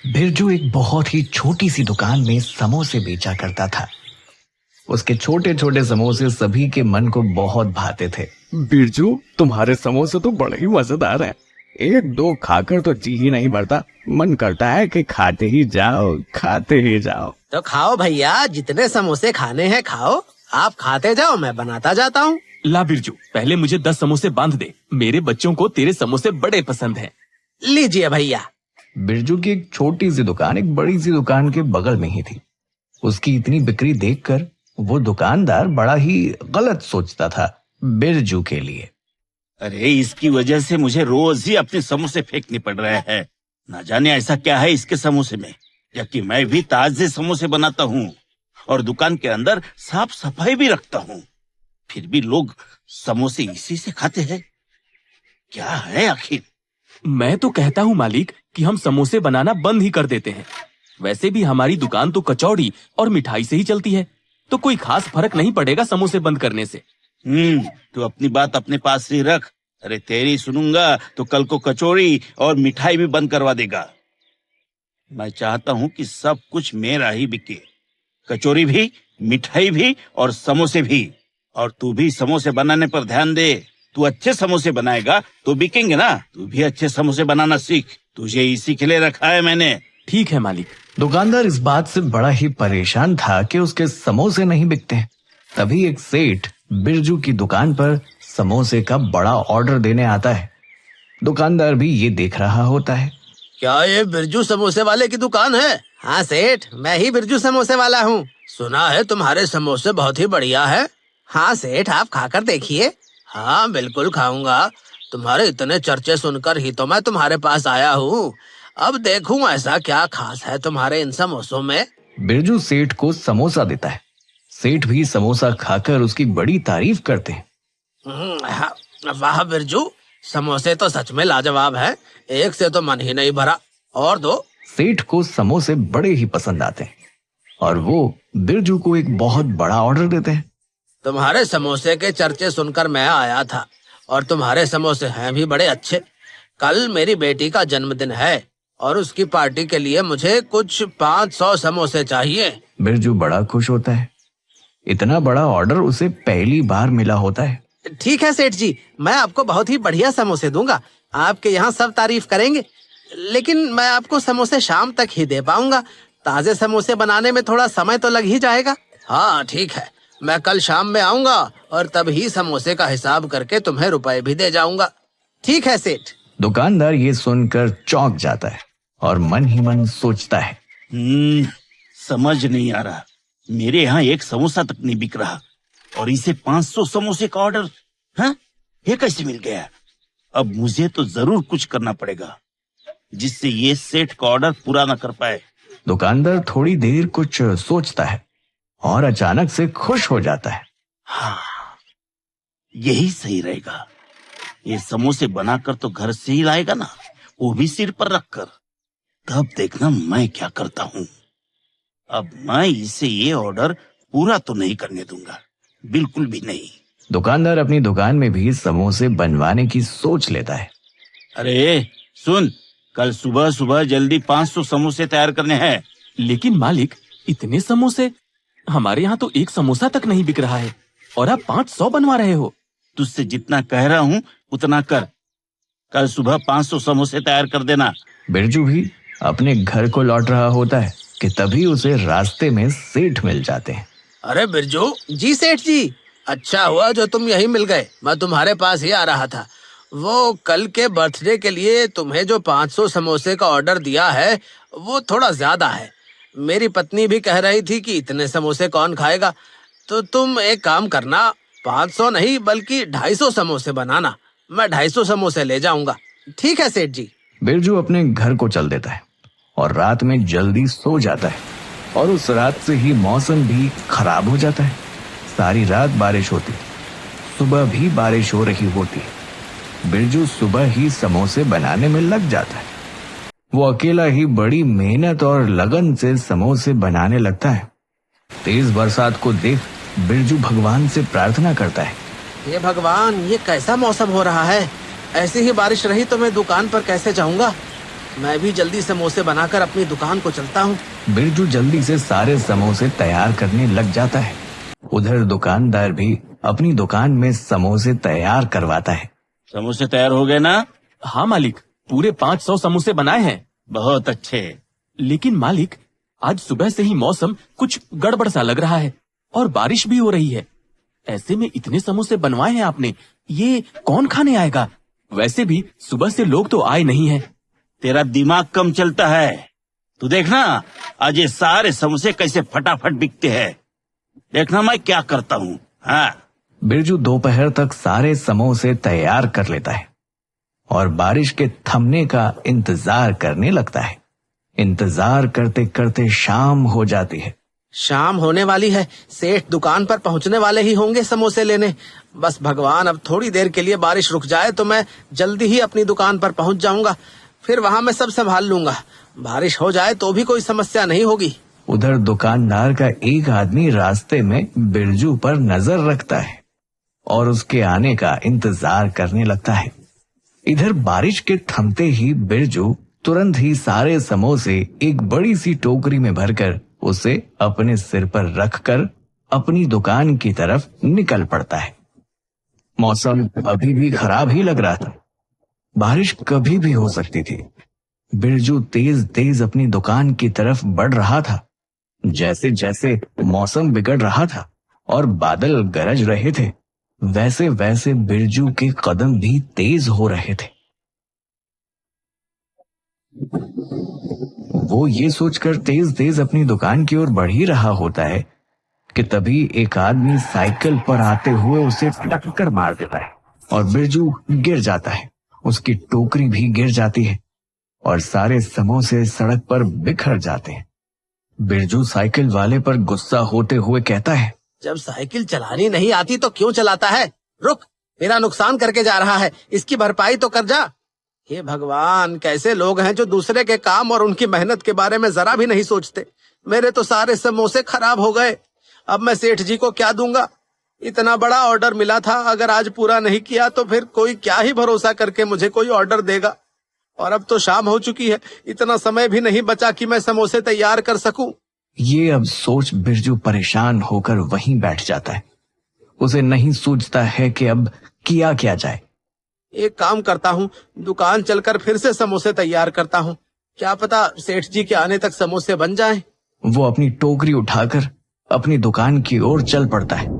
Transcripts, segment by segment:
बिरजू एक बहुत ही छोटी सी दुकान में समोसे बेचा करता था। उसके छोटे छोटे समोसे सभी के मन को बहुत भाते थे। बिरजू, तुम्हारे समोसे तो बड़े ही मजेदार हैं। एक दो खाकर तो जी ही नहीं भरता, मन करता है कि खाते ही जाओ, खाते ही जाओ। तो खाओ भैया, जितने समोसे खाने हैं खाओ। आप खाते जाओ, मैं बनाता जाता हूँ। ला बिरजू, पहले मुझे 10 समोसे बांध दे। मेरे बच्चों को तेरे समोसे बड़े पसंद हैं। लीजिए भैया। बिरजू की एक छोटी सी दुकान एक बड़ी सी दुकान के बगल में ही थी। उसकी इतनी बिक्री देखकर वो दुकानदार बड़ा ही गलत सोचता था बिरजू के लिए। अरे, इसकी वजह से मुझे रोज ही अपने समोसे फेंकने पड़ रहे हैं। ना जाने ऐसा क्या है इसके समोसे में, जबकि मैं भी ताजे समोसे बनाता हूँ और दुकान के अंदर साफ सफाई भी रखता हूँ, फिर भी लोग समोसे इसी से खाते हैं। क्या है आखिर? मैं तो कहता हूँ मालिक कि हम समोसे बनाना बंद ही कर देते हैं। वैसे भी हमारी दुकान तो कचौड़ी और मिठाई से ही चलती है, तो कोई खास फर्क नहीं पड़ेगा समोसे बंद करने से। तू अपनी बात अपने पास ही रख। अरे, तेरी सुनूंगा तो कल को कचौड़ी और मिठाई भी बंद करवा देगा। मैं चाहता हूँ कि सब कुछ मेरा ही बिके, कचौरी भी, मिठाई भी और समोसे भी। और तू भी समोसे बनाने पर ध्यान दे। तू अच्छे समोसे बनाएगा तो बिकेंगे ना। तू भी अच्छे समोसे बनाना सीख, तुझे इसी के लिए रखा है मैंने। ठीक है मालिक। दुकानदार इस बात से बड़ा ही परेशान था कि उसके समोसे नहीं बिकते। तभी एक सेठ बिरजू की दुकान पर समोसे का बड़ा ऑर्डर देने आता है। दुकानदार भी ये देख रहा होता है। क्या ये बिरजू समोसे वाले की दुकान है? हाँ सेठ, मैं ही बिरजू समोसे वाला हूँ। सुना है तुम्हारे समोसे बहुत ही बढ़िया है। हाँ सेठ, आप खाकर देखिए। हाँ बिल्कुल खाऊंगा। तुम्हारे इतने चर्चे सुनकर ही तो मैं तुम्हारे पास आया हूँ। अब देखूं ऐसा क्या खास है तुम्हारे इन समोसों में। बिरजू सेठ को समोसा देता है। सेठ भी समोसा खाकर उसकी बड़ी तारीफ करते हैं। हाँ, वाह बिरजू, समोसे तो सच में लाजवाब हैं। एक से तो मन ही नहीं भरा, और दो। सेठ को समोसे बड़े ही पसंद आते हैं और वो बिरजू को एक बहुत बड़ा ऑर्डर देते हैं। तुम्हारे समोसे के चर्चे सुनकर मैं आया था और तुम्हारे समोसे हैं भी बड़े अच्छे। कल मेरी बेटी का जन्मदिन है और उसकी पार्टी के लिए मुझे कुछ 500 समोसे चाहिए। बिरजू बड़ा खुश होता है। इतना बड़ा ऑर्डर उसे पहली बार मिला होता है। ठीक है सेठ जी, मैं आपको बहुत ही बढ़िया समोसे दूंगा। आपके यहाँ सब तारीफ करेंगे, लेकिन मैं आपको समोसे शाम तक ही दे पाऊंगा। ताजे समोसे बनाने में थोड़ा समय तो लग ही जाएगा। हाँ ठीक है, मैं कल शाम में आऊंगा और तब ही समोसे का हिसाब करके तुम्हें रुपए भी दे जाऊंगा। ठीक है सेठ। दुकानदार ये सुनकर चौंक जाता है और मन ही मन सोचता है, समझ नहीं आ रहा। मेरे यहाँ एक समोसा तक नहीं बिक रहा और इसे 500 समोसे का ऑर्डर। हाँ, ये कैसे मिल गया? अब मुझे तो जरूर कुछ करना पड़ेगा जिससे ये सेठ का ऑर्डर पूरा न कर पाए। दुकानदार थोड़ी देर कुछ सोचता है और अचानक से खुश हो जाता है। हाँ, यही सही रहेगा। ये समोसे बनाकर तो घर से ही लाएगा ना, वो भी सिर पर रखकर। तब देखना मैं क्या करता हूँ। अब मैं इसे ये ऑर्डर पूरा तो नहीं करने दूंगा, बिल्कुल भी नहीं। दुकानदार अपनी दुकान में भी समोसे बनवाने की सोच लेता है। अरे सुन, कल सुबह सुबह जल्दी 500 समोसे तैयार करने हैं। लेकिन मालिक, इतने समोसे? हमारे यहाँ तो एक समोसा तक नहीं बिक रहा है और आप 500 बनवा रहे हो। तुझसे जितना कह रहा हूँ उतना कर। कल सुबह 500 समोसे तैयार कर देना। बिरजू भी अपने घर को लौट रहा होता है कि तभी उसे रास्ते में सेठ मिल जाते हैं। अरे बिरजू जी, सेठ जी, अच्छा हुआ जो तुम यहीं मिल गए। मैं तुम्हारे पास ही आ रहा था। वो कल के बर्थडे के लिए तुम्हें जो 500 समोसे का ऑर्डर दिया है वो थोड़ा ज्यादा है। मेरी पत्नी भी कह रही थी कि इतने समोसे कौन खाएगा, तो तुम एक काम करना, 500 नहीं बल्कि 250 समोसे बनाना। मैं 250 समोसे ले जाऊंगा। ठीक है सेठ जी। बिरजू अपने घर को चल देता है और रात में जल्दी सो जाता है और उस रात से ही मौसम भी खराब हो जाता है। सारी रात बारिश होती, सुबह भी बारिश हो रही होती। बिरजू सुबह ही समोसे बनाने में लग जाता है। वो अकेला ही बड़ी मेहनत और लगन से समोसे बनाने लगता है। तेज बरसात को देख बिरजू भगवान से प्रार्थना करता है, हे भगवान, ये कैसा मौसम हो रहा है? ऐसी ही बारिश रही तो मैं दुकान पर कैसे जाऊंगा? मैं भी जल्दी समोसे बनाकर अपनी दुकान को चलता हूँ। बिरजू जल्दी से सारे समोसे तैयार करने लग जाता है। उधर दुकानदार भी अपनी दुकान में समोसे तैयार करवाता है। समोसे तैयार हो गए ना? हाँ मालिक, पूरे 500 समोसे बनाए हैं। बहुत अच्छे। लेकिन मालिक, आज सुबह से ही मौसम कुछ गड़बड़ सा लग रहा है और बारिश भी हो रही है। ऐसे में इतने समोसे बनवाए हैं आपने, ये कौन खाने आएगा? वैसे भी सुबह से लोग तो आए नहीं हैं। तेरा दिमाग कम चलता है। तू देखना आज ये सारे समोसे कैसे फटाफट बिकते हैं। देखना मैं क्या करता हूँ। हाँ। बिरजू दोपहर तक सारे समोसे तैयार कर लेता है और बारिश के थमने का इंतजार करने लगता है। इंतजार करते करते शाम हो जाती है। शाम होने वाली है, सेठ दुकान पर पहुंचने वाले ही होंगे समोसे लेने। बस भगवान, अब थोड़ी देर के लिए बारिश रुक जाए तो मैं जल्दी ही अपनी दुकान पर पहुंच जाऊंगा। फिर वहां मैं सब संभाल लूंगा। बारिश हो जाए तो भी कोई समस्या नहीं होगी। उधर दुकानदार का एक आदमी रास्ते में बिरजू पर नजर रखता है और उसके आने का इंतजार करने लगता है। इधर बारिश के थमते ही बिरजू तुरंत ही सारे समोसे एक बड़ी सी टोकरी में भरकर उसे अपने सिर पर रखकर अपनी दुकान की तरफ निकल पड़ता है। मौसम अभी भी खराब ही लग रहा था। बारिश कभी भी हो सकती थी। बिरजू तेज तेज अपनी दुकान की तरफ बढ़ रहा था। जैसे जैसे मौसम बिगड़ रहा था और बादल गरज रहे थे, वैसे वैसे बिरजू के कदम भी तेज हो रहे थे। वो ये सोचकर तेज तेज अपनी दुकान की ओर बढ़ ही रहा होता है कि तभी एक आदमी साइकिल पर आते हुए उसे टक्कर मार देता है और बिरजू गिर जाता है। उसकी टोकरी भी गिर जाती है और सारे समोसे सड़क पर बिखर जाते हैं। बिरजू साइकिल वाले पर गुस्सा होते हुए कहता है, जब साइकिल चलानी नहीं आती तो क्यों चलाता है? रुक, मेरा नुकसान करके जा रहा है, इसकी भरपाई तो कर जा। हे भगवान, कैसे लोग हैं जो दूसरे के काम और उनकी मेहनत के बारे में जरा भी नहीं सोचते। मेरे तो सारे समोसे खराब हो गए। अब मैं सेठ जी को क्या दूंगा? इतना बड़ा ऑर्डर मिला था, अगर आज पूरा नहीं किया तो फिर कोई क्या ही भरोसा करके मुझे कोई ऑर्डर देगा। और अब तो शाम हो चुकी है, इतना समय भी नहीं बचा कि मैं समोसे तैयार कर सकूं। ये अब सोच बिरजू परेशान होकर वहीं बैठ जाता है। उसे नहीं सूझता है कि अब किया क्या जाए। एक काम करता हूँ, दुकान चलकर फिर से समोसे तैयार करता हूँ। क्या पता सेठ जी के आने तक समोसे बन जाएं। वो अपनी टोकरी उठाकर अपनी दुकान की ओर चल पड़ता है।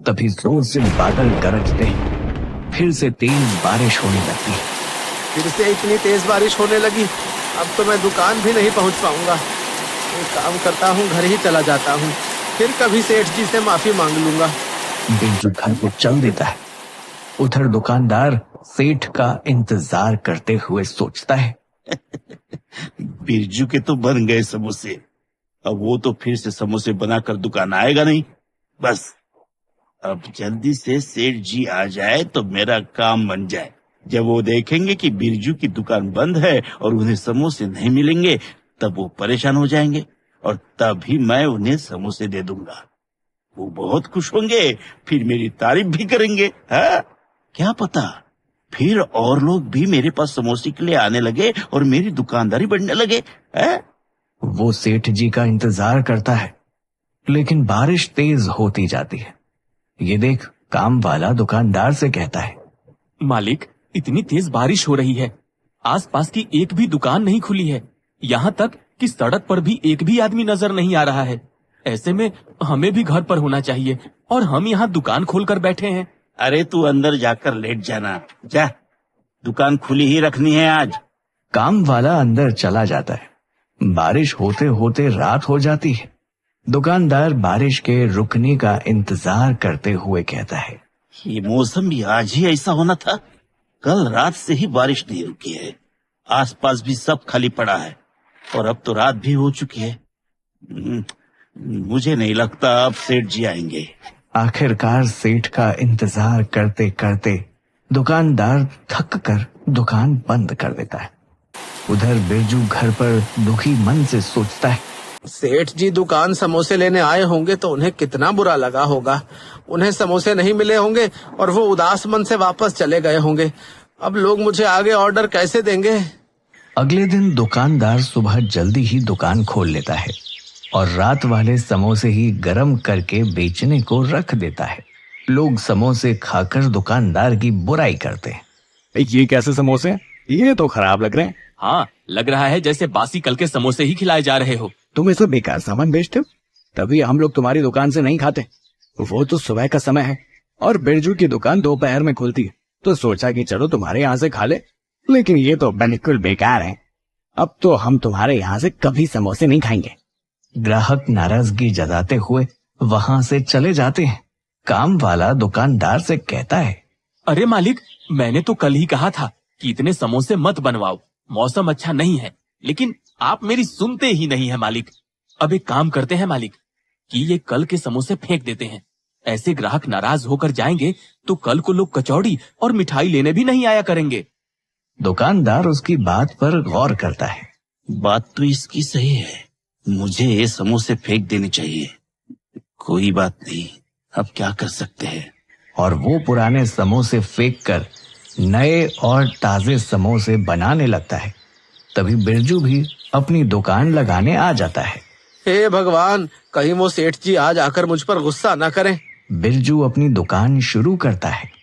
तभी जोर से बादल गरजते हैं। फिर से तेज बारिश होने लगती है। फिर से इतनी तेज बारिश होने लगी, अब तो मैं दुकान भी नहीं पहुँच पाऊंगा। एक काम करता हूँ, घर ही चला जाता हूँ, फिर कभी सेठ जी से माफी मांग लूंगा। बिरजू घर को चल देता है। उधर दुकानदार सेठ का इंतजार करते हुए सोचता है, बिरजू के तो बन गए समोसे। अब वो तो फिर से समोसे बनाकर दुकान आएगा नहीं। बस अब जल्दी से सेठ जी आ जाए तो मेरा काम बन जाए। जब वो देखेंगे कि बिरजू की दुकान बंद है और उन्हें समोसे नहीं मिलेंगे, तब वो परेशान हो जाएंगे और तभी मैं उन्हें समोसे दे दूंगा। वो बहुत खुश होंगे, फिर मेरी तारीफ भी करेंगे। हाँ, क्या पता फिर और लोग भी मेरे पास समोसे के लिए आने लगे और मेरी दुकानदारी बढ़ने लगे। हाँ? वो सेठ जी का इंतजार करता है, लेकिन बारिश तेज होती जाती है। ये देख काम वाला दुकानदार से कहता है, मालिक, इतनी तेज बारिश हो रही है, आसपास की एक भी दुकान नहीं खुली है। यहाँ तक कि सड़क पर भी एक भी आदमी नजर नहीं आ रहा है। ऐसे में हमें भी घर पर होना चाहिए और हम यहाँ दुकान खोलकर बैठे हैं। अरे तू अंदर जाकर लेट जाना, जा, दुकान खुली ही रखनी है आज। काम वाला अंदर चला जाता है। बारिश होते होते रात हो जाती है। दुकानदार बारिश के रुकने का इंतजार करते हुए कहता है, ये मौसम भी आज ही ऐसा होना था। कल रात से ही बारिश नहीं रुकी है। आसपास भी सब खाली पड़ा है और अब तो रात भी हो चुकी है। मुझे नहीं लगता अब सेठ जी आएंगे। आखिरकार सेठ का इंतजार करते करते दुकानदार थक कर दुकान बंद कर देता है। उधर बिरजू घर पर दुखी मन से सोचता है, सेठ जी दुकान समोसे लेने आए होंगे तो उन्हें कितना बुरा लगा होगा। उन्हें समोसे नहीं मिले होंगे और वो उदास मन से वापस चले गए होंगे। अब लोग मुझे आगे ऑर्डर कैसे देंगे? अगले दिन दुकानदार सुबह जल्दी ही दुकान खोल लेता है और रात वाले समोसे ही गरम करके बेचने को रख देता है। लोग समोसे खाकर दुकानदार की बुराई करते हैं। ये कैसे समोसे? ये तो खराब लग रहे हैं। हाँ, लग रहा है जैसे बासी कल के समोसे ही खिलाए जा रहे हो। तुम ऐसा बेकार सामान बेचते हो, तभी हम लोग तुम्हारी दुकान से नहीं खाते। वो तो सुबह का समय है और बिरजू की दुकान दोपहर में खुलती है, तो सोचा कि चलो तुम्हारे यहाँ से खा ले, लेकिन ये तो बिल्कुल बेकार है। अब तो हम तुम्हारे यहाँ से कभी समोसे नहीं खाएंगे। ग्राहक नाराजगी जताते हुए वहां से चले जाते हैं। काम वाला दुकानदार से कहता है, अरे मालिक, मैंने तो कल ही कहा था कि इतने समोसे मत बनवाओ, मौसम अच्छा नहीं है, लेकिन आप मेरी सुनते ही नहीं है मालिक। अब एक काम करते हैं मालिक कि ये कल के समोसे फेंक देते हैं। ऐसे ग्राहक नाराज होकर जाएंगे तो कल को लोग कचौड़ी और मिठाई लेने भी नहीं आया करेंगे। दुकानदार उसकी बात पर गौर करता है। बात तो इसकी सही है, मुझे ये समोसे फेंक देने चाहिए। कोई बात नहीं, अब क्या कर सकते हैं। और वो पुराने समोसे फेंक कर नए और ताजे समोसे बनाने लगता है। तभी बिरजू भी अपनी दुकान लगाने आ जाता है। हे भगवान, कहीं वो सेठ जी आज आकर मुझ पर गुस्सा न करें। बिरजू अपनी दुकान शुरू करता है।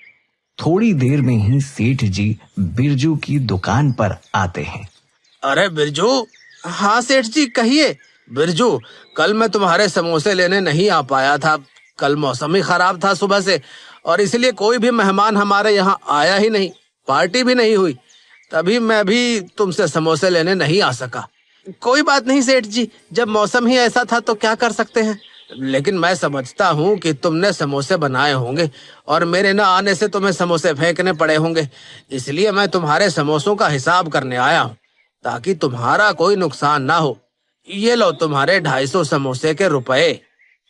थोड़ी देर में ही सेठ जी बिरजू की दुकान पर आते हैं। अरे बिरजू। हाँ सेठ जी, कहिए। बिरजू, कल मैं तुम्हारे समोसे लेने नहीं आ पाया था। कल मौसम ही खराब था सुबह से, और इसलिए कोई भी मेहमान हमारे यहाँ आया ही नहीं, पार्टी भी नहीं हुई। तभी मैं भी तुमसे समोसे लेने नहीं आ सका। कोई बात नहीं सेठ जी, जब मौसम ही ऐसा था तो क्या कर सकते हैं। लेकिन मैं समझता हूँ कि तुमने समोसे बनाए होंगे और मेरे न आने से तुम्हें समोसे फेंकने पड़े होंगे, इसलिए मैं तुम्हारे समोसों का हिसाब करने आया हूँ ताकि तुम्हारा कोई नुकसान ना हो। ये लो तुम्हारे 250 समोसे के रुपए।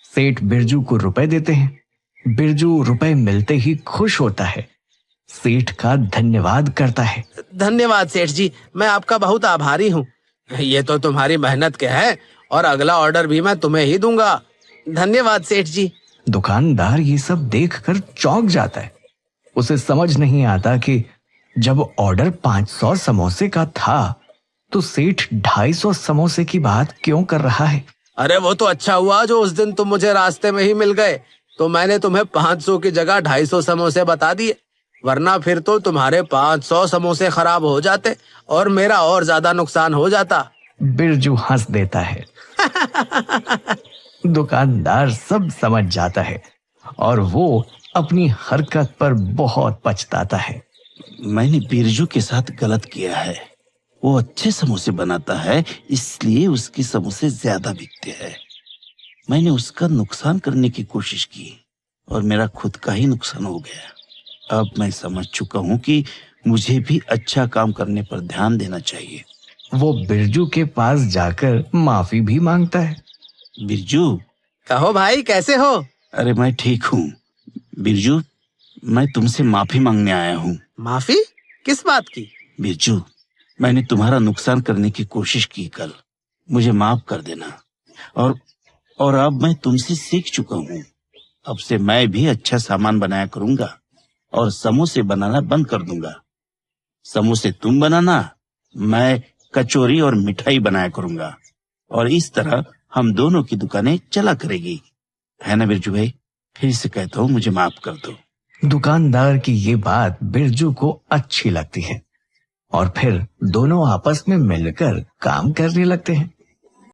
सेठ बिरजू को रुपए देते हैं। बिरजू रुपए मिलते ही खुश होता है, सेठ का धन्यवाद करता है। धन्यवाद सेठ जी, मैं आपका बहुत आभारी हूँ। ये तो तुम्हारी मेहनत के है और अगला ऑर्डर भी मैं तुम्हें ही दूंगा। धन्यवाद सेठ जी। दुकानदार ये सब देखकर चौंक जाता है। उसे समझ नहीं आता कि जब ऑर्डर 500 समोसे का था तो सेठ 250 समोसे की बात क्यों कर रहा है। अरे वो तो अच्छा हुआ जो उस दिन तुम मुझे रास्ते में ही मिल गए, तो मैंने तुम्हें 500 की जगह 250 समोसे बता दिए, वरना फिर तो तुम्हारे 500 समोसे खराब हो जाते और मेरा और ज्यादा नुकसान हो जाता। बिरजू हंस देता है। दुकानदार सब समझ जाता है और वो अपनी हरकत पर बहुत पछताता है। मैंने बिरजू के साथ गलत किया है। वो अच्छे समोसे बनाता है, इसलिए उसके समोसे ज्यादा बिकते हैं। मैंने उसका नुकसान करने की कोशिश की और मेरा खुद का ही नुकसान हो गया। अब मैं समझ चुका हूँ कि मुझे भी अच्छा काम करने पर ध्यान देना चाहिए। वो बिरजू के पास जाकर माफी भी मांगता है। बिरजू। कहो भाई, कैसे हो? अरे मैं ठीक हूँ बिरजू, मैं तुमसे माफी मांगने आया हूँ। माफी? किस बात की? बिरजू, मैंने तुम्हारा नुकसान करने की कोशिश की कल, मुझे माफ कर देना। और अब मैं तुमसे सीख चुका हूँ। अब से मैं भी अच्छा सामान बनाया करूंगा और समोसे बनाना बंद कर दूंगा। समोसे तुम बनाना, मैं कचौरी और मिठाई बनाया करूंगा, और इस तरह हम दोनों की दुकानें चला करेगी। है ना बिरजू भाई? फिर से कहता हूँ, मुझे माफ कर दो। दुकानदार की ये बात बिरजू को अच्छी लगती है और फिर दोनों आपस में मिलकर काम करने लगते हैं।